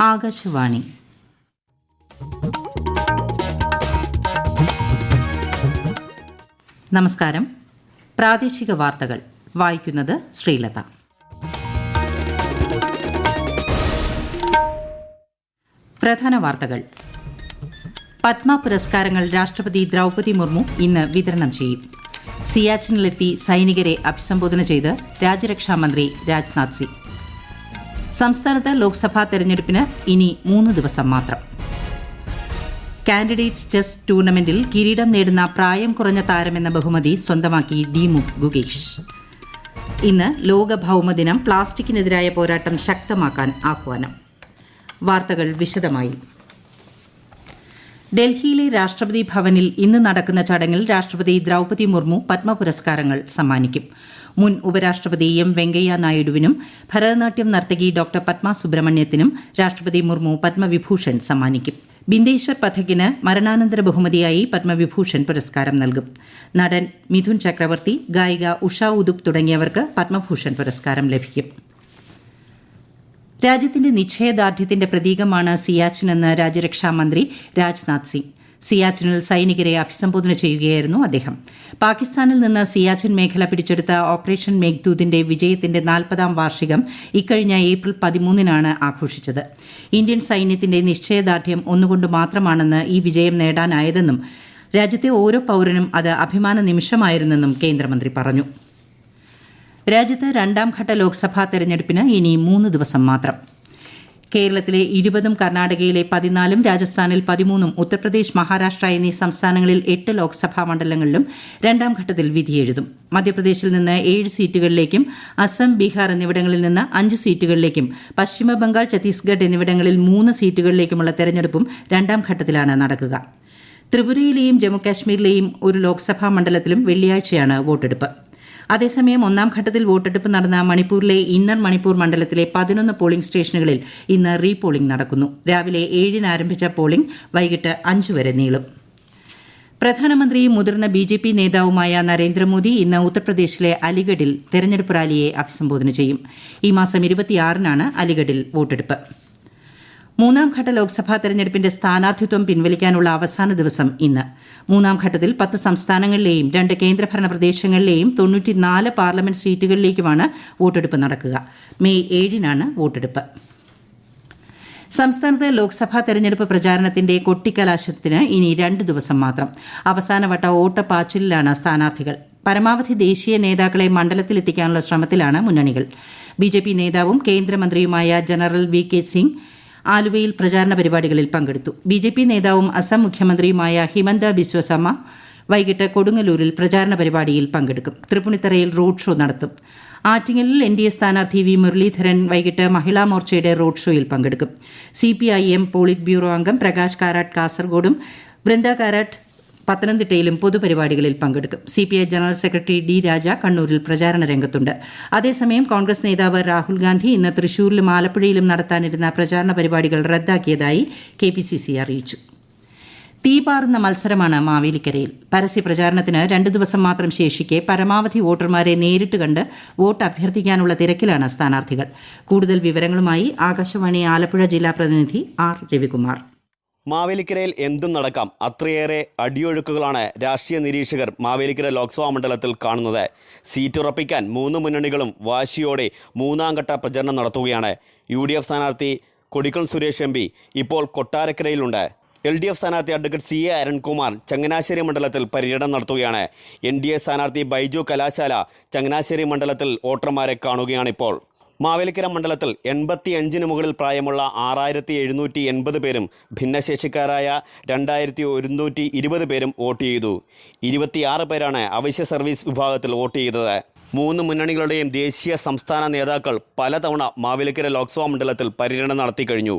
ആകാശവാണി. നമസ്കാരം. പ്രാദേശിക വാർത്തകൾ വായിക്കുന്നത് ശ്രീലത. പ്രധാന വാർത്തകൾ. പത്മ പുരസ്കാരങ്ങൾ രാഷ്ട്രപതി ദ്രൗപദി മുർമു ഇന്ന് വിതരണം ചെയ്യും. സിയാച്ചിനിലെത്തി സൈനികരെ അഭിസംബോധന ചെയ്ത് രാജ്യരക്ഷാമന്ത്രി രാജ്നാഥ് സിംഗ്. സംസ്ഥാനത്ത് ലോക്സഭാ തെരഞ്ഞെടുപ്പിന് ഇനി 3 ദിവസം മാത്രം. കാൻഡിഡേറ്റ്സ് ചെസ് ടൂർണമെന്റിൽ കിരീടം നേടുന്ന പ്രായം കുറഞ്ഞ താരമെന്ന ബഹുമതി സ്വന്തമാക്കി ഡി ഗുഗേഷ്. ഇന്ന് ലോക ഭൌമദിനം. പ്ലാസ്റ്റിക്കിനെതിരായ പോരാട്ടം ശക്തമാക്കാൻ ആഹ്വാനം. വാർത്തകൾ വിശദമായി. ഡൽഹിയിലെ രാഷ്ട്രപതി ഭവനിൽ ഇന്ന് നടക്കുന്ന ചടങ്ങിൽ രാഷ്ട്രപതി ദ്രൌപദി മുർമു പത്മ പുരസ്കാരങ്ങൾ സമ്മാനിക്കും. മുൻ ഉപരാഷ്ട്രപതി എം വെങ്കയ്യ നായിഡുവിനും ഭരതനാട്യം നർത്തകി ഡോക്ടർ പത്മ സുബ്രഹ്മണ്യത്തിനും രാഷ്ട്രപതി മുർമു പത്മവിഭൂഷൺ സമ്മാനിക്കും. ബിന്ദേശ്വർ പഥകിന് മരണാനന്തര ബഹുമതിയായി പത്മവിഭൂഷൺ പുരസ്കാരം നൽകും. നടൻ മിഥുൻ ചക്രവർത്തി, ഗായിക ഉഷ ഉദുപ് തുടങ്ങിയവർക്ക് പത്മഭൂഷൺ പുരസ്കാരം ലഭിക്കും. രാജ്യത്തിന്റെ നിശ്ചയദാർഢ്യത്തിന്റെ പ്രതീകമാണ് സിയാച്ചിനെന്ന് രാജ്യരക്ഷാമന്ത്രി രാജ്നാഥ് സിംഗ്. സിയാച്ചിനിൽ സൈനികരെ അഭിസംബോധന ചെയ്യുകയായിരുന്നു അദ്ദേഹം. പാകിസ്ഥാനിൽ നിന്ന് സിയാച്ചിൻ മേഖല പിടിച്ചെടുത്ത ഓപ്പറേഷൻ മേഘ്ദൂതിന്റെ വിജയത്തിന്റെ 40ാം വാർഷികം ഇക്കഴിഞ്ഞ ഏപ്രിൽ 13-നാണ് ആഘോഷിച്ചത്. ഇന്ത്യൻ സൈന്യത്തിന്റെ നിശ്ചയദാർഢ്യം ഒന്നുകൊണ്ട് മാത്രമാണെന്ന് ഈ വിജയം നേടാനായതെന്നും രാജ്യത്തെ ഓരോ പൌരനും അത് അഭിമാന നിമിഷമായിരുന്നെന്നും കേന്ദ്രമന്ത്രി പറഞ്ഞു. രാജ്യത്ത് 2ാം ഘട്ട ലോക്സഭാ തെരഞ്ഞെടുപ്പിന് ഇനി 3 ദിവസം മാത്രം. കേരളത്തിലെ 20-ഉം കർണാടകയിലെ 14-ഉം രാജസ്ഥാനിൽ 13-ഉം ഉത്തർപ്രദേശ്, മഹാരാഷ്ട്ര എന്നീ സംസ്ഥാനങ്ങളിൽ 8 ലോക്സഭാ മണ്ഡലങ്ങളിലും 2ാം ഘട്ടത്തിൽ വിധിയെഴുതും. മധ്യപ്രദേശിൽ നിന്ന് 7 സീറ്റുകളിലേക്കും അസം, ബീഹാർ എന്നിവിടങ്ങളിൽ നിന്ന് 5 സീറ്റുകളിലേക്കും പശ്ചിമബംഗാൾ, ഛത്തീസ്ഗഡ് എന്നിവിടങ്ങളിൽ 3 സീറ്റുകളിലേക്കുമുള്ള തെരഞ്ഞെടുപ്പും 2ാം ഘട്ടത്തിലാണ് നടക്കുക. ത്രിപുരയിലെയും ജമ്മുകാശ്മീരിലെയും ഒരു ലോക്സഭാ മണ്ഡലത്തിലും വെള്ളിയാഴ്ചയാണ് വോട്ടെടുപ്പ്. അതേസമയം 1ാം ഘട്ടത്തിൽ വോട്ടെടുപ്പ് നടന്ന മണിപ്പൂരിലെ ഇന്നർ മണിപ്പൂർ മണ്ഡലത്തിലെ 11 പോളിംഗ് സ്റ്റേഷനുകളിൽ ഇന്ന് റീപോളിംഗ് നടക്കുന്നു. രാവിലെ 7-ന് ആരംഭിച്ച പോളിംഗ് വൈകിട്ട് 5 വരെ നീളും. പ്രധാനമന്ത്രിയും മുതിർന്ന BJP നേതാവുമായ നരേന്ദ്രമോദി ഇന്ന് ഉത്തർപ്രദേശിലെ അലിഗഡിൽ തെരഞ്ഞെടുപ്പ് റാലിയെ അഭിസംബോധന ചെയ്യും. ഈ മാസം 26-നാണ് അലിഗഡിൽ വോട്ടെടുപ്പ്. 3ാം ഘട്ട ലോക്സഭാ തെരഞ്ഞെടുപ്പിന്റെ സ്ഥാനാർത്ഥിത്വം പിൻവലിക്കാനുള്ള അവസാന ദിവസം ഇന്ന്. 3ാം ഘട്ടത്തിൽ 10 സംസ്ഥാനങ്ങളിലെയും 2 കേന്ദ്രഭരണ പ്രദേശങ്ങളിലെയും 94 പാർലമെന്റ് സീറ്റുകളിലേക്കുമാണ് വോട്ടെടുപ്പ് നടക്കുക. മെയ് 7-നാണ് വോട്ടെടുപ്പ്. സംസ്ഥാനത്ത് ലോക്സഭാ തെരഞ്ഞെടുപ്പ് പ്രചാരണത്തിന്റെ കൊട്ടിക്കലാശത്തിന് ഇനി 2 ദിവസം മാത്രം. അവസാനവട്ട ഓട്ടപ്പാച്ചിലിലാണ് സ്ഥാനാർത്ഥികൾ. പരമാവധി ദേശീയ നേതാക്കളെ മണ്ഡലത്തിലെത്തിക്കാനുള്ള ശ്രമത്തിലാണ് മുന്നണികൾ. BJP നേതാവും കേന്ദ്രമന്ത്രിയുമായ ജനറൽ VK സിംഗ് ആലുവയിൽ പ്രചാരണ പരിപാടികളിൽ പങ്കെടുത്തു. BJP നേതാവും അസം മുഖ്യമന്ത്രിയുമായ ഹിമന്ത ബിശ്വ ശർമ്മ വൈകിട്ട് കൊടുങ്ങല്ലൂരിൽ പ്രചാരണ പരിപാടിയിൽ പങ്കെടുക്കും. തൃപ്പൂണിത്തറയിൽ റോഡ് ഷോ നടത്തും. ആറ്റിങ്ങലിൽ NDA സ്ഥാനാർത്ഥി V മുരളീധരൻ വൈകിട്ട് മഹിളാ മോർച്ചയുടെ റോഡ് ഷോയിൽ പങ്കെടുക്കും. CPIM പോളിറ്റ് ബ്യൂറോ അംഗം പ്രകാശ് കാരാട്ട് കാസർഗോഡും ബൃന്ദ കാരാട്ട് പത്തനംതിട്ടയിലും പൊതുപരിപാടികളിൽ പങ്കെടുക്കും. CPI ജനറൽ സെക്രട്ടറി D രാജ കണ്ണൂരിൽ പ്രചാരണ രംഗത്തുണ്ട്. അതേസമയം കോൺഗ്രസ് നേതാവ് രാഹുൽ ഗാന്ധി ഇന്ന് തൃശൂരിലും ആലപ്പുഴയിലും നടത്താനിരുന്ന പ്രചാരണ പരിപാടികൾ റദ്ദാക്കിയതായി KPCC അറിയിച്ചു. തീപാറുന്ന മത്സരമാണ് മാവേലിക്കരയിൽ. പരസ്യ പ്രചാരണത്തിന് 2 ദിവസം മാത്രം ശേഷിക്കെ പരമാവധി വോട്ടർമാരെ നേരിട്ട് കണ്ട് വോട്ട് അഭ്യർത്ഥിക്കാനുള്ള തിരക്കിലാണ് സ്ഥാനാർത്ഥികൾ. കൂടുതൽ വിവരങ്ങളുമായി ആകാശവാണി ആലപ്പുഴ ജില്ലാ പ്രതിനിധി R രവികുമാർ. മാവേലിക്കരയിൽ എന്തും നടക്കാം. അത്രയേറെ അടിയൊഴുക്കുകളാണ് രാഷ്ട്രീയ നിരീക്ഷകർ മാവേലിക്കര ലോക്സഭാ മണ്ഡലത്തിൽ കാണുന്നത്. സീറ്റ് ഉറപ്പിക്കാൻ 3 മുന്നണികളും വാശിയോടെ 3ാം ഘട്ട പ്രചരണം നടത്തുകയാണ്. UDF സ്ഥാനാർത്ഥി കൊടിക്കുളം സുരേഷ് MP ഇപ്പോൾ കൊട്ടാരക്കരയിലുണ്ട്. LDF സ്ഥാനാർത്ഥി അഡ്വക്കേറ്റ് CA അരുൺകുമാർ ചങ്ങനാശ്ശേരി മണ്ഡലത്തിൽ പര്യടനം നടത്തുകയാണ്. NDA സ്ഥാനാർത്ഥി ബൈജു കലാശാല ചങ്ങനാശ്ശേരി മണ്ഡലത്തിൽ വോട്ടർമാരെ കാണുകയാണിപ്പോൾ. മാവേലിക്കര മണ്ഡലത്തിൽ 85-ന് മുകളിൽ പ്രായമുള്ള 6780 പേരും ഭിന്നശേഷിക്കാരായ 2120 പേരും വോട്ട് ചെയ്തു. 26 പേരാണ് അവശ്യ സർവീസ് വിഭാഗത്തിൽ വോട്ട് ചെയ്തത്. 3 മുന്നണികളുടെയും ദേശീയ സംസ്ഥാന നേതാക്കൾ പലതവണ മാവേലിക്കര ലോക്സഭാ മണ്ഡലത്തിൽ പര്യടനം നടത്തിക്കഴിഞ്ഞു.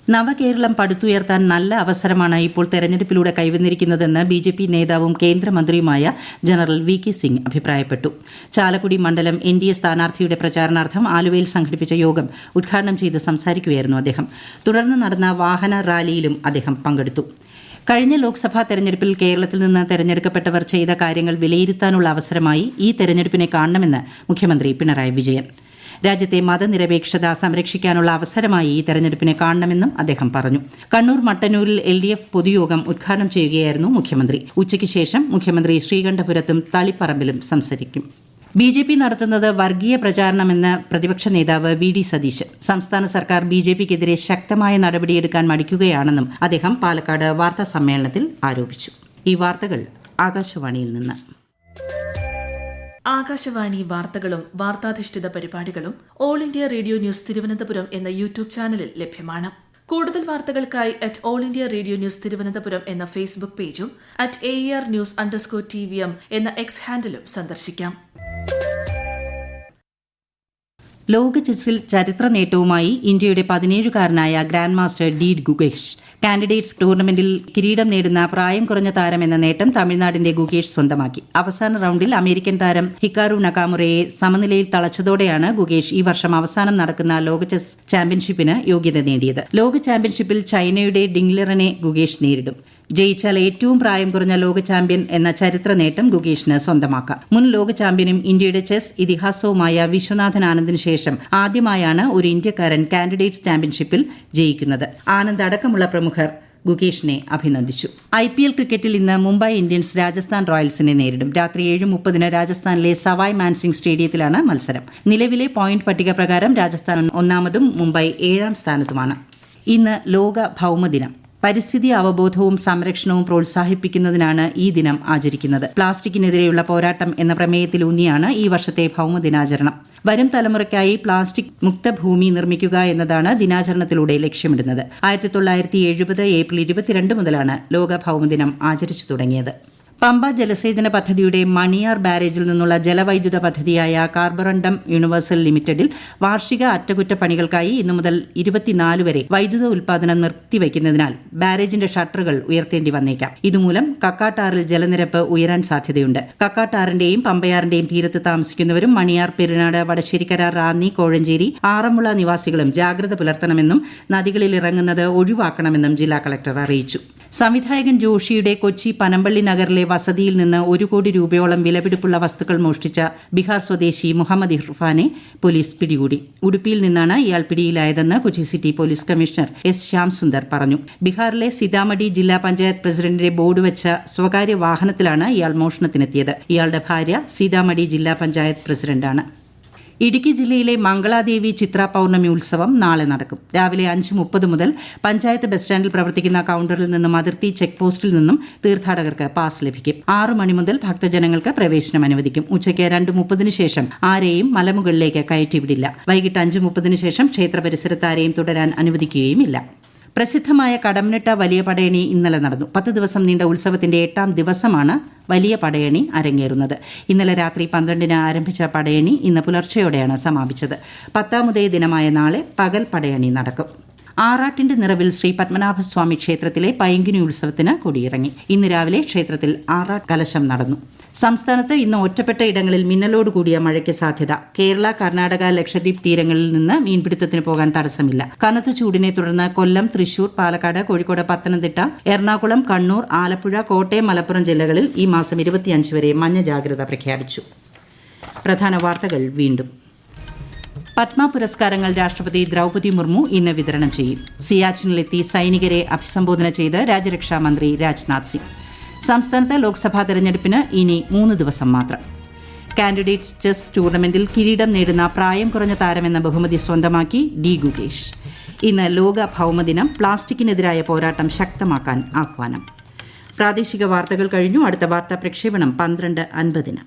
നവകേരളം പടുത്തുയർത്താൻ നല്ല അവസരമാണ് ഇപ്പോൾ തെരഞ്ഞെടുപ്പിലൂടെ കൈവന്നിരിക്കുന്നതെന്ന് BJP നേതാവും കേന്ദ്രമന്ത്രിയുമായ ജനറൽ VK സിംഗ് അഭിപ്രായപ്പെട്ടു. ചാലക്കുടി മണ്ഡലം NDA സ്ഥാനാർത്ഥിയുടെ പ്രചാരണാർത്ഥം ആലുവയിൽ സംഘടിപ്പിച്ച യോഗം ഉദ്ഘാടനം ചെയ്ത് സംസാരിക്കുകയായിരുന്നു അദ്ദേഹം. തുടർന്ന് നടന്ന വാഹന റാലിയിലും അദ്ദേഹം പങ്കെടുത്തു. കഴിഞ്ഞ ലോക്സഭാ തെരഞ്ഞെടുപ്പിൽ കേരളത്തിൽ നിന്ന് തെരഞ്ഞെടുക്കപ്പെട്ടവർ ചെയ്ത കാര്യങ്ങൾ വിലയിരുത്താനുള്ള അവസരമായി ഈ തെരഞ്ഞെടുപ്പിനെ കാണണമെന്ന് മുഖ്യമന്ത്രി പിണറായി വിജയൻ. രാജ്യത്തെ മതനിരപേക്ഷത സംരക്ഷിക്കാനുള്ള അവസരമായി ഈ തെരഞ്ഞെടുപ്പിനെ കാണണമെന്നും അദ്ദേഹം പറഞ്ഞു. കണ്ണൂർ മട്ടന്നൂരിൽ LDF പൊതുയോഗം ഉദ്ഘാടനം ചെയ്യുകയായിരുന്നു മുഖ്യമന്ത്രി. ഉച്ചയ്ക്ക് ശേഷം മുഖ്യമന്ത്രി ശ്രീകണ്ഠപുരത്തും തളിപ്പറമ്പിലും സംസാരിക്കും. BJP നടത്തുന്നത് വർഗീയ പ്രചാരണമെന്ന് പ്രതിപക്ഷ നേതാവ് VD സതീശൻ. സംസ്ഥാന സർക്കാർ BJPക്കെതിരെ ശക്തമായ നടപടിയെടുക്കാൻ മടിക്കുകയാണെന്നും അദ്ദേഹം പാലക്കാട് വാർത്താ സമ്മേളനത്തിൽ ആരോപിച്ചു. ഈ വാർത്തകൾ ആകാശവാണിയിൽ നിന്ന്. ആകാശവാണി വാർത്തകളും വാർത്താധിഷ്ഠിത പരിപാടികളും all India radio news Thiruvananthapuram എന്ന യൂട്യൂബ് ചാനലിൽ ലഭ്യമാണ്. കൂടുതൽ വാർത്തകൾക്കായി @AllIndia Radio News തിരുവനന്തപുരം എന്ന ഫേസ്ബുക്ക് പേജും @ARnews_TVM എന്ന X ഹാൻഡിലും സന്ദർശിക്കാം. ലോക ചെസ്സിൽ ചരിത്ര നേട്ടവുമായി ഇന്ത്യയുടെ 17-കാരനായ grandmaster D Gukesh. Candidates ടൂർണമെന്റിൽ കിരീടം നേടുന്ന പ്രായം കുറഞ്ഞ താരം എന്ന നേട്ടം തമിഴ്നാടിന്റെ ഗുകേഷ് സ്വന്തമാക്കി. അവസാന റൌണ്ടിൽ അമേരിക്കൻ താരം ഹിക്കാരു നകാമുറയെ സമനിലയിൽ തളച്ചതോടെയാണ് ഗുകേഷ് ഈ വർഷം അവസാനം നടക്കുന്ന ലോക ചെസ് ചാമ്പ്യൻഷിപ്പിന് യോഗ്യത നേടിയത്. ലോക ചാമ്പ്യൻഷിപ്പിൽ ചൈനയുടെ ഡിംഗ്ലറിനെ ഗുകേഷ് നേരിടും. ജയിച്ചാൽ ഏറ്റവും പ്രായം കുറഞ്ഞ ലോക ചാമ്പ്യൻ എന്ന ചരിത്ര നേട്ടം ഗുകേഷിന് സ്വന്തമാക്കാം. മുൻ ലോക ചാമ്പ്യനും ഇന്ത്യയുടെ ചെസ് ഇതിഹാസവുമായ വിശ്വനാഥൻ ആനന്ദിന് ശേഷം ആദ്യമായാണ് ഒരു ഇന്ത്യക്കാരൻ കാൻഡിഡേറ്റ്സ് ചാമ്പ്യൻഷിപ്പിൽ ജയിക്കുന്നത്. ആനന്ദ് അടക്കമുള്ള പ്രമുഖർ ഗുകേഷിനെ അഭിനന്ദിച്ചു. IPL ക്രിക്കറ്റിൽ ഇന്ന് മുംബൈ ഇന്ത്യൻസ് രാജസ്ഥാൻ റോയൽസിനെ നേരിടും. രാത്രി 7:30 രാജസ്ഥാനിലെ സവായ് മാൻസിംഗ് സ്റ്റേഡിയത്തിലാണ് മത്സരം. നിലവിലെ പോയിന്റ് പട്ടിക പ്രകാരം രാജസ്ഥാൻ 1-ാമതും മുംബൈ 7-ാം സ്ഥാനത്തുമാണ്. ഇന്ന് ലോക ഭൌമദിനം. പരിസ്ഥിതി അവബോധവും സംരക്ഷണവും പ്രോത്സാഹിപ്പിക്കുന്നതിനാണ് ഈ ദിനം ആചരിക്കുന്നത്. പ്ലാസ്റ്റിക്കിനെതിരെയുള്ള പോരാട്ടം എന്ന പ്രമേയത്തിലൂന്നിയാണ് ഈ വർഷത്തെ ഭൌമദിനാചരണം. വരും തലമുറയ്ക്കായി പ്ലാസ്റ്റിക് മുക്ത ഭൂമി നിർമ്മിക്കുക എന്നതാണ് ദിനാചരണത്തിലൂടെ ലക്ഷ്യമിടുന്നത്. 1970 ഏപ്രിൽ 22 മുതലാണ് ലോക ഭൌമദിനം ആചരിച്ചു തുടങ്ങിയത്. പമ്പ ജലസേചന പദ്ധതിയുടെ മണിയാർ ബാരേജിൽ നിന്നുള്ള ജലവൈദ്യുത പദ്ധതിയായ കാർബറണ്ടം യൂണിവേഴ്സൽ ലിമിറ്റഡിൽ വാർഷിക അറ്റകുറ്റപ്പണികൾക്കായി ഇന്നു മുതൽ 24 വരെ വൈദ്യുത ഉൽപാദനം നിർത്തിവയ്ക്കുന്നതിനാൽ ബാരേജിന്റെ ഷട്ടറുകൾ ഉയർത്തേണ്ടി വന്നേക്കാം. ഇതുമൂലം കക്കാട്ടാറിൽ ജലനിരപ്പ് ഉയരാൻ സാധ്യതയുണ്ട്. കക്കാട്ടാറിന്റെയും പമ്പയാറിന്റെയും തീരത്ത് താമസിക്കുന്നവരും മണിയാർ, പെരുനാട്, വടശ്ശേരിക്കര, റാന്നി, കോഴഞ്ചേരി, ആറന്മുള നിവാസികളും ജാഗ്രത പുലർത്തണമെന്നും നദികളിൽ ഇറങ്ങുന്നത് ഒഴിവാക്കണമെന്നും ജില്ലാ കളക്ടർ അറിയിച്ചു. സംവിധായകൻ ജോഷിയുടെ കൊച്ചി പനമ്പള്ളി നഗറിലെ വസതിയിൽ നിന്ന് 1 കോടി രൂപയോളം വിലപിടിപ്പുള്ള വസ്തുക്കൾ മോഷ്ടിച്ച ബീഹാർ സ്വദേശി മുഹമ്മദ് ഇർഫാനെ പോലീസ് പിടികൂടി. ഉടുപ്പിയിൽ നിന്നാണ് ഇയാൾ പിടിയിലായതെന്ന് Kochi city police commissioner S. Shyamsundar പറഞ്ഞു. ബീഹാറിലെ സീതാമഢി ജില്ലാ പഞ്ചായത്ത് പ്രസിഡന്റിന്റെ ബോർഡ് വെച്ച സ്വകാര്യ വാഹനത്തിലാണ് ഇയാൾ മോഷണത്തിനെത്തിയത്. ഇയാളുടെ ഭാര്യ സീതാമഢി ജില്ലാ പഞ്ചായത്ത് പ്രസിഡന്റാണ്. ഇടുക്കി ജില്ലയിലെ മംഗളാദേവി ചിത്ര പൌർണമി ഉത്സവം നാളെ നടക്കും. രാവിലെ 5:30 മുതൽ പഞ്ചായത്ത് ബസ് സ്റ്റാൻഡിൽ പ്രവർത്തിക്കുന്ന കൌണ്ടറിൽ നിന്നും അതിർത്തി ചെക്ക് പോസ്റ്റിൽ നിന്നും തീർത്ഥാടകർക്ക് പാസ് ലഭിക്കും. 6 മണി മുതൽ ഭക്തജനങ്ങൾക്ക് പ്രവേശനം അനുവദിക്കും. ഉച്ചയ്ക്ക് 2:30 ശേഷം ആരെയും മലമുകളിലേക്ക് കയറ്റിവിടില്ല. വൈകിട്ട് 5:30 ശേഷം ക്ഷേത്ര പരിസരത്ത് ആരെയും തുടരാൻ അനുവദിക്കുകയുമില്ല. പ്രസിദ്ധമായ കടമ്മനിട്ട വലിയ പടയണി ഇന്നലെ നടന്നു. 10 ദിവസം നീണ്ട ഉത്സവത്തിന്റെ 8ാം ദിവസമാണ് വലിയ പടയണി അരങ്ങേറുന്നത്. ഇന്നലെ രാത്രി 12-ന് ആരംഭിച്ച പടയണി ഇന്ന് പുലർച്ചെയോടെയാണ് സമാപിച്ചത്. 10ാമതേ ദിനമായ നാളെ പകൽ പടയണി നടക്കും. ആറാട്ടിന്റെ നിറവിൽ ശ്രീ പത്മനാഭസ്വാമി ക്ഷേത്രത്തിലെ പൈങ്കിനി ഉത്സവത്തിന് കൊടിയിറങ്ങി. ഇന്ന് രാവിലെ ക്ഷേത്രത്തിൽ ആറാട്ട് കലശം നടന്നു. സംസ്ഥാനത്ത് ഇന്ന് ഒറ്റപ്പെട്ട ഇടങ്ങളിൽ മിന്നലോട് കൂടിയ മഴയ്ക്ക് സാധ്യത. കേരള, കർണാടക, ലക്ഷദ്വീപ് തീരങ്ങളിൽ നിന്ന് മീൻപിടുത്തത്തിന് പോകാൻ തടസ്സമില്ല. കനത്ത ചൂടിനെ തുടർന്ന് കൊല്ലം, തൃശൂർ, പാലക്കാട്, കോഴിക്കോട്, പത്തനംതിട്ട, എറണാകുളം, കണ്ണൂർ, ആലപ്പുഴ, കോട്ടയം, മലപ്പുറം ജില്ലകളിൽ ഈ മാസം 25 വരെ മഞ്ഞ ജാഗ്രത പ്രഖ്യാപിച്ചു. പ്രധാന വാർത്തകൾ വീണ്ടും. പത്മ പുരസ്കാരങ്ങൾ രാഷ്ട്രപതി ദ്രൌപദി മുർമു ഇന്ന് വിതരണം ചെയ്യും. സിയാച്ചിനിലെത്തി സൈനികരെ അഭിസംബോധന ചെയ്ത് രാജ്യരക്ഷാ മന്ത്രി രാജ്നാഥ് സിംഗ്. സംസ്ഥാനത്ത് ലോക്സഭാ തെരഞ്ഞെടുപ്പിന് ഇനി 3 ദിവസം മാത്രം. കാൻഡിഡേറ്റ്സ് ചെസ് ടൂർണമെന്റിൽ കിരീടം നേടുന്ന പ്രായം കുറഞ്ഞ താരമെന്ന ബഹുമതി സ്വന്തമാക്കി ഡി ഗുകേഷ്. ഇന്ന് ലോക ഭൌമദിനം. പ്ലാസ്റ്റിക്കിനെതിരായ പോരാട്ടം ശക്തമാക്കാൻ ആഹ്വാനം. പ്രാദേശിക വാർത്തകൾ കഴിഞ്ഞു. അടുത്ത വാർത്താ പ്രക്ഷേപണം 12:50.